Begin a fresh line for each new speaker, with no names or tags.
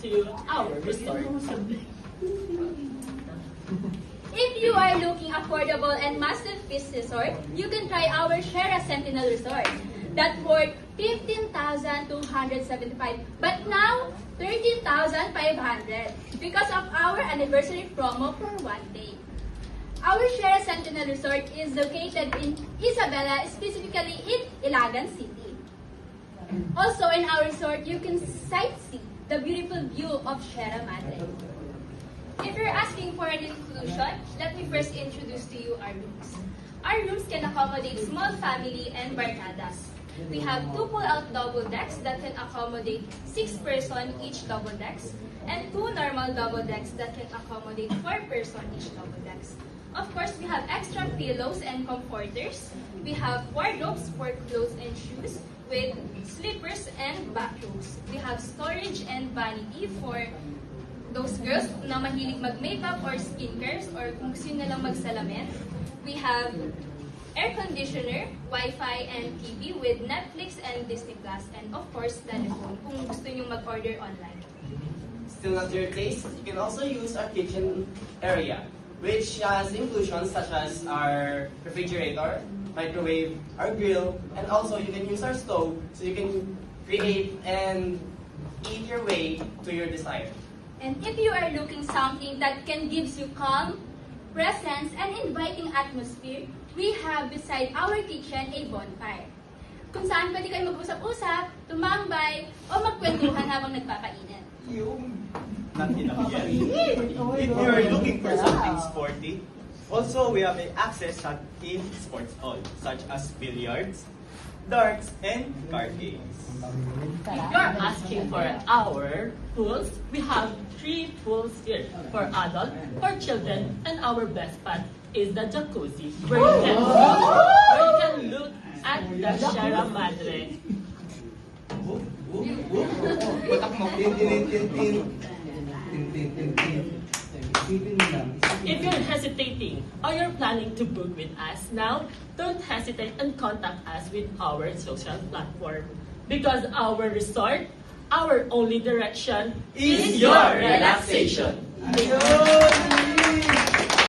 to our resort.
If you are looking affordable and massive feast resort, you can try our Shera Sentinel Resort. That worth 15,275, but now 13,500 because of our anniversary promo for one day. Our Shera Sentinel Resort is located in Isabela, specifically in Ilagan City. Also in our resort, you can sightsee the beautiful view of Sierra Madre. If you're asking for an inclusion, let me first introduce to you our rooms. Our rooms can accommodate small family and barcadas. We have 2 pull-out double decks that can accommodate 6 person each double decks, and 2 normal double decks that can accommodate 4 person each double decks. Of course, we have extra pillows and comforters. We have wardrobes for clothes and shoes with slippers and bathrobes. We have storage and vanity for those girls na mahilig mag-makeup or skincare or kung gusto nyo na lang magsalamin. We have air conditioner, Wi-Fi, and TV with Netflix and Disney Plus, and of course, telephone kung gusto nyo mag-order online.
Still not to your taste, you can also use our kitchen area, which has inclusions such as our refrigerator, microwave, our grill, and also you can use our stove so you can create and eat your way to your desire.
And if you are looking something that can gives you calm, presence, and inviting atmosphere, we have beside our kitchen a bonfire. Kung saan pwede kayo mag-usap-usap, tumambay, o magkwentuhan habang nagpapainit.
Not enough yet. If you're looking for something sporty, also we have access at team sports hall, such as billiards, darts, and card games.
If you're asking for our pools, we have 3 pools here for adults, for children, and our best part is the jacuzzi, where you can look at the Sierra Madre. If you're hesitating or you're planning to book with us now, don't hesitate and contact us with our social platform. Because our resort, our only direction
Is your relaxation.
Ayun!